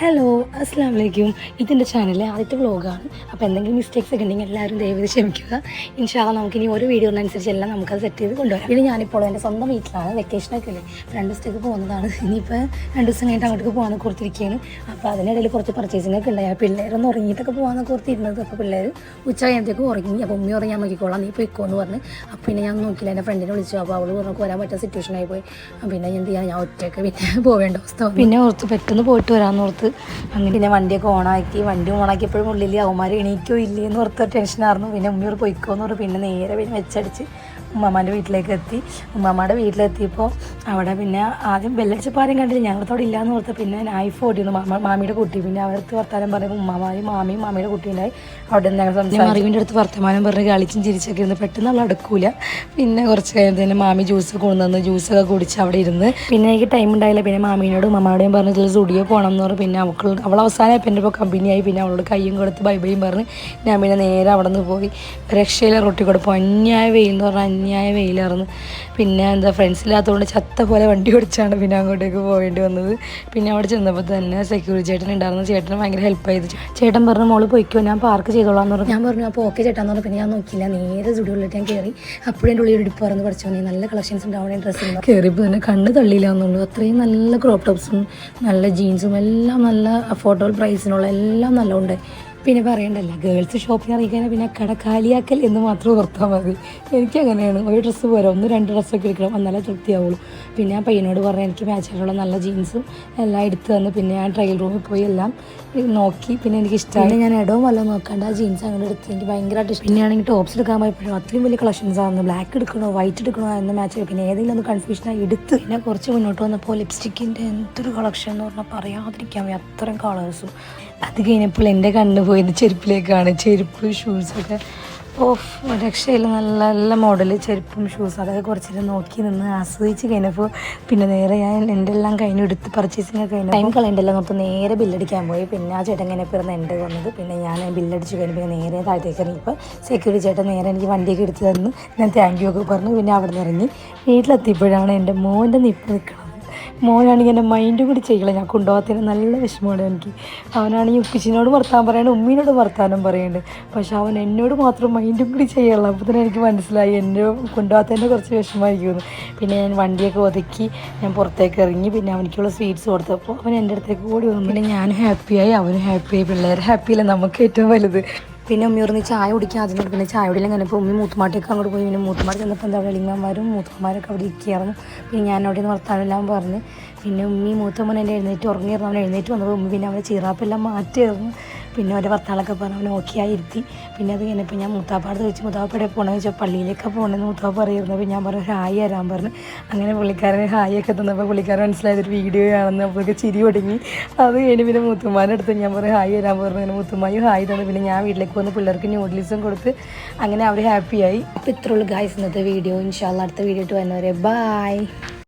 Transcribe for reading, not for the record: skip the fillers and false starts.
Hello അസ്സാം വലൈക്കും. ഇതിൻ്റെ ചാനലിലെ ആദ്യത്തെ വ്ളോഗാണ്. അപ്പോൾ എന്തെങ്കിലും മിസ്റ്റേക്സ് ഒക്കെ ഉണ്ടെങ്കിൽ എല്ലാവരും ദയവായി ക്ഷമിക്കുക. ഇൻഷാല്ലാ നമുക്കിനി ഓരോ വീഡിയോനനുസരിച്ച് എല്ലാം നമുക്കത് സെറ്റ് ചെയ്ത് കൊണ്ടുവരാം. ഇനി ഞാനിപ്പോൾ എൻ്റെ സ്വന്തം വീട്ടിലാണ്. വെക്കേഷനൊക്കെ അല്ലേ, 2 ദിവസത്തേക്ക് പോകുന്നതാണ്. ഇനിയിപ്പോൾ 2 ദിവസം കഴിഞ്ഞിട്ട് അങ്ങോട്ടേക്ക് പോകാനൊക്കെ കൊടുത്തിരിക്കുകയാണ്. അപ്പോൾ അതിനിടയിൽ കുറച്ച് പർച്ചേസിങ്ങൊക്കെ ഉണ്ടായി. പിള്ളേരൊന്ന് ഉറങ്ങിയിട്ടൊക്കെ പോകാനൊക്കെ കൊടുത്തിരുന്നത്. അപ്പോൾ പിള്ളേർ ഉച്ച കഴിയുമ്പോഴത്തേക്ക് ഉറങ്ങി. അപ്പോൾ ഉമ്മി ഉറങ്ങാൻ നോക്കിക്കോളാം, നീ പോയിക്കോന്ന് പറഞ്ഞ്. അപ്പോൾ പിന്നെ ഞാൻ നോക്കിയില്ല, എൻ്റെ ഫ്രണ്ടിനെ വിളിച്ചു. അപ്പോൾ അവൾ പറഞ്ഞൊക്കെ വരാൻ പറ്റുന്ന സിറ്റുവേഷനായി പോയി. പിന്നെ എന്ത് ചെയ്യാൻ, ഞാൻ ഒറ്റയ്ക്ക് പിന്നെ പോവേണ്ട അവസ്ഥ. പിന്നെ ഓർത്ത് പെട്ടെന്ന് പോയിട്ട് വരാമെന്നോർത്ത് അങ്ങനെ പിന്നെ വണ്ടിയൊക്കെ വണ്ടി ഓണാക്കിയപ്പോഴും ഉള്ളിൽ അവന്മാർ എണീക്കോ ഇല്ലേ എന്ന് ഓർത്ത് ടെൻഷനായിരുന്നു. പിന്നെ ഉമ്മിയോട് പോയിക്കോന്ന് പറഞ്ഞ് പിന്നെ നേരെ പിന്നെ വെച്ചടിച്ച് ഉമ്മാമ്മേൻ്റെ വീട്ടിലേക്ക് എത്തി. ഉമ്മാമ്മയുടെ വീട്ടിലെത്തിയപ്പോൾ അവിടെ പിന്നെ ആദ്യം ബെല്ലടിച്ചപ്പോൾ ആരും കണ്ടില്ല, ഞങ്ങളത്തോടെ ഇല്ലയെന്ന് ഓർത്ത്. പിന്നെ നൈഫ് ഓടിയിരുന്നു മാമിയുടെ കുട്ടി. പിന്നെ അവർക്ക് വർത്താനം പറയുമ്പോൾ മാമിയും മാമിയുടെ കുട്ടിയുണ്ടായി. അവിടെ നിന്ന് ഞങ്ങൾ സംസാരിച്ചു. അറിവിൻ്റെ അടുത്ത് വർത്തമാനം പറഞ്ഞ് കളിച്ചും ചിരിച്ചൊക്കെ ഇരുന്ന് പെട്ടെന്ന് അവൾ അടുക്കൂല. പിന്നെ കുറച്ച് കഴിഞ്ഞ് തന്നെ മാമി ജ്യൂസ് കൊണ്ടുവന്ന് ജ്യൂസൊക്കെ കുടിച്ച് അവിടെ ഇരുന്ന്. പിന്നെ എനിക്ക് ടൈം ഉണ്ടായില്ല. പിന്നെ മാമീനോടും ഉമ്മാമ്മയോടും പറഞ്ഞിട്ട് സ്റ്റുഡിയോ പോകണം എന്ന് പറഞ്ഞു. പിന്നെ അവൾ അവസാനമായപ്പോൾ എൻ്റെ ഇപ്പോൾ കമ്പനിയായി. പിന്നെ അവളോട് കയ്യും കൊടുത്ത് ബൈബൈയും പറഞ്ഞ് ഞാൻ പിന്നെ നേരെ അവിടെ നിന്ന് പോയി. രക്ഷയിലെ റൊട്ടി കൊടുപ്പോൾ അന്യായ വെയിൽ എന്ന് പറഞ്ഞാൽ അന്യായ വെയിലായിരുന്നു. പിന്നെ എന്താ ഫ്രണ്ട്സില്ലാത്തതുകൊണ്ട് ചത്ത പോലെ വണ്ടി ഓടിച്ചാണ് പിന്നെ അങ്ങോട്ടേക്ക് പോകേണ്ടി വന്നത്. പിന്നെ അവിടെ ചെന്നപ്പോൾ തന്നെ സെക്യൂരിറ്റി ചേട്ടൻ ഉണ്ടായിരുന്നു. ചേട്ടന് ഭയങ്കര ഹെൽപ്പ് ചെയ്തു. ചേട്ടൻ പറഞ്ഞു മോള് പോയിക്കോ, ഞാൻ പാർക്ക് ചെയ്തോളാന്ന് പറഞ്ഞു. ഞാൻ പറഞ്ഞു അപ്പോൾ ഓക്കെ ചേട്ടാന്ന് പറഞ്ഞു. പിന്നെ ഞാൻ നോക്കിയില്ല, നേരെ സ്റ്റുഡിയോയിലിട്ട് ഞാൻ കയറി. അപ്പോഴും എൻ്റെ ഉള്ളിൽ ഇടിപ്പ് പറഞ്ഞു പഠിച്ചോ, നീ നല്ല കളക്ഷൻസ് ഉണ്ടാവണേ ഡ്രസ്സിൽ കയറിയപ്പോൾ തന്നെ കണ്ണ് തള്ളിയില്ല എന്നുള്ളൂ. അത്രയും നല്ല ക്രോപ്പ് ടോപ്സും നല്ല ജീൻസും എല്ലാം നല്ല അഫോർഡബിൾ പ്രൈസിനുള്ള എല്ലാം നല്ല ഉണ്ട്. പിന്നെ പറയണ്ടല്ല, ഗേൾസ് ഷോപ്പിംഗ് അറിയിക്കാനും പിന്നെ കട കാലിയാക്കൽ എന്ന് മാത്രം ഓർത്താൽ മതി. എനിക്കങ്ങനെയാണ്, ഒരു ഡ്രസ്സ് പോരാ, 1-2 ഡ്രസ്സൊക്കെ എടുക്കണം, എന്നാലേ തൃപ്തിയാവുള്ളൂ. പിന്നെ ഞാൻ പയ്യനോട് പറഞ്ഞ് എനിക്ക് മാച്ചായിട്ടുള്ള നല്ല ജീൻസും എല്ലാം എടുത്ത് തന്നു. പിന്നെ ഞാൻ ട്രയൽ റൂമിൽ പോയി എല്ലാം നോക്കി. പിന്നെ എനിക്ക് ഇഷ്ടമായി. ഞാൻ ഇടവും വല്ലതും നോക്കാണ്ട് ആ ജീൻസ് അങ്ങനെ എടുത്ത് എനിക്ക് ഭയങ്കരമായിട്ട് ഇഷ്ടം. പിന്നെയാണെങ്കിൽ ടോപ്സ് എടുക്കാൻ പോയപ്പോഴും അത്രയും വലിയ കളക്ഷൻസ് ആയിരുന്നു. ബ്ലാക്ക് എടുക്കണോ വൈറ്റ് എടുക്കണോ എന്ന മാച്ച്. പിന്നെ ഏതെങ്കിലും ഒന്ന് കൺഫ്യൂഷനായി എടുത്ത്. പിന്നെ കുറച്ച് മുന്നോട്ട് വന്നപ്പോൾ ലിപ്സ്റ്റിക്കിൻ്റെ എന്തൊരു കളക്ഷൻ എന്ന് പറഞ്ഞാൽ പറയാതിരിക്കാൻ വയ്യ, അത്രയും കളേഴ്സും. അത് കഴിഞ്ഞപ്പോൾ എൻ്റെ കണ്ണ് പോയത് ചെരുപ്പിലേക്കാണ്. ചെരുപ്പ് ഷൂസൊക്കെ രക്ഷയിൽ നല്ല നല്ല മോഡൽ ചെരുപ്പും ഷൂസും അതൊക്കെ കുറച്ച് നോക്കി നിന്ന് ആസ്വദിച്ച് കഴിഞ്ഞപ്പോൾ പിന്നെ നേരെ ഞാൻ എൻ്റെ എല്ലാം കഴിഞ്ഞ് എടുത്ത് പർച്ചേസിങ് കഴിഞ്ഞു. ടൈം കളയണ്ടല്ലോ നോക്കി നേരെ ബില്ലടിക്കാൻ പോയി. പിന്നെ ആ ചേട്ടൻ ഇങ്ങനെ പിറന്ന് എൻ്റെ വന്നത്. പിന്നെ ഞാൻ ബില്ലടിച്ച് കഴിഞ്ഞപ്പോൾ നേരെ താഴത്തേക്ക് ഇറങ്ങിയപ്പോൾ സെക്യൂരിറ്റി ചേട്ടൻ നേരെ എനിക്ക് വണ്ടിയൊക്കെ എടുത്ത് തന്നു. ഞാൻ താങ്ക് യു ഒക്കെ പറഞ്ഞു. പിന്നെ അവിടെ നിന്ന് ഇറങ്ങി വീട്ടിലെത്തിയപ്പോഴാണ് എൻ്റെ മോൻ്റെ നിപ്പ് നിൽക്കുന്നത്. മോനാണെങ്കിൽ എൻ്റെ മൈൻഡ് കൂടി ചെയ്യില്ല, ഞാൻ കൊണ്ടുപോകാത്തതിന് നല്ല വിഷമമാണ് എനിക്ക്. അവനാണെങ്കിൽ ഉപ്പിച്ചിനോട് വർത്താനം പറയണേ, ഉമ്മീനോട് വർത്താനം പറയുന്നുണ്ട്. പക്ഷെ അവൻ എന്നോട് മാത്രം മൈൻഡും കൂടി ചെയ്യാനുള്ള. അപ്പോൾ തന്നെ എനിക്ക് മനസ്സിലായി എന്നെ കൊണ്ടുപോകാത്തതിൻ്റെ കുറച്ച് വിഷമമായിരിക്കുമെന്ന്. പിന്നെ ഞാൻ വണ്ടിയൊക്കെ ഒതുക്കി ഞാൻ പുറത്തേക്ക് ഇറങ്ങി. പിന്നെ അവനിക്കുള്ള സ്വീറ്റ്സ് കൊടുത്തപ്പോൾ അവൻ എൻ്റെ അടുത്തേക്ക് കൂടി വന്നു. പിന്നെ ഞാൻ ഹാപ്പിയായി, അവനും ഹാപ്പിയായി. പിള്ളേർ ഹാപ്പിയില്ല, നമുക്ക് ഏറ്റവും വലുത്. പിന്നെ ഉമ്മി പറഞ്ഞ് ചായ കുടിക്കാൻ അതിനോട്. പിന്നെ ചായ കുടിയിലും കഴിഞ്ഞപ്പോൾ ഉമ്മി മൂത്തുമാട്ടേക്ക് അങ്ങോട്ട് പോയി. പിന്നെ മൂത്തുമാട്ട് ചെന്നപ്പോൾ എന്താ വെളിങ്ങന്മാരും മൂത്തന്മാരൊക്കെ അവിടെ ഇരിക്കുകയായിരുന്നു. പിന്നെ ഞാൻ അവിടെ നിന്ന് വർത്താനെല്ലാം പറഞ്ഞ്. പിന്നെ ഉമ്മി മൂത്തമ്മൻ എൻ്റെ എഴുന്നേറ്റ് ഉറങ്ങിയിരുന്നു. അവൻ എഴുന്നേറ്റ് വന്നപ്പോൾ ഉമ്മി പിന്നെ അവൻ്റെ ചീറാപ്പെല്ലാം മാറ്റിയായിരുന്നു. പിന്നെ അവൻ്റെ വർത്താനൊക്കെ പറഞ്ഞ് അവൻ ഓക്കെയായിരുത്തി. പിന്നെ അത് കഴിഞ്ഞപ്പോൾ ഞാൻ മൂത്താപ്പാട് ചോദിച്ചു മൂത്താപ്പയുടെ പോകണമെന്ന് ചോദിച്ചാൽ പള്ളിയിലേക്കാണ് പോകണമെന്ന് മൂത്താപ്പ പറയുന്നത്. അപ്പോൾ ഞാൻ പറഞ്ഞു ഹായ് തരാൻ പറഞ്ഞു. അങ്ങനെ പുള്ളിക്കാരന് ഹായ് ഒക്കെ തന്നപ്പോൾ പുള്ളിക്കാരൻ മനസ്സിലായതൊരു വീഡിയോ ആണെന്ന്. അപ്പോഴൊക്കെ ചിരി ഒടുങ്ങി. അത് കഴിഞ്ഞ് പിന്നെ മൂത്തുമ്മാൻ്റെ അടുത്ത് ഞാൻ പറഞ്ഞു ഹായ് തരാൻ പറഞ്ഞു. അങ്ങനെ മൂത്തുമ്മായും ഹായ് തന്നു. പിന്നെ ഞാൻ വീട്ടിലേക്ക് വന്ന് പിള്ളേർക്ക് ന്യൂഡിൽസും കൊടുത്ത് അങ്ങനെ അവർ ഹാപ്പിയായി. അപ്പോൾ ഇത്രയുള്ളൂ ഗായ്സ് ഇന്നത്തെ വീഡിയോ. ഇൻഷാല്ലാ അടുത്ത വീഡിയോ ആയിട്ട് വരുന്നവരെ ബൈ.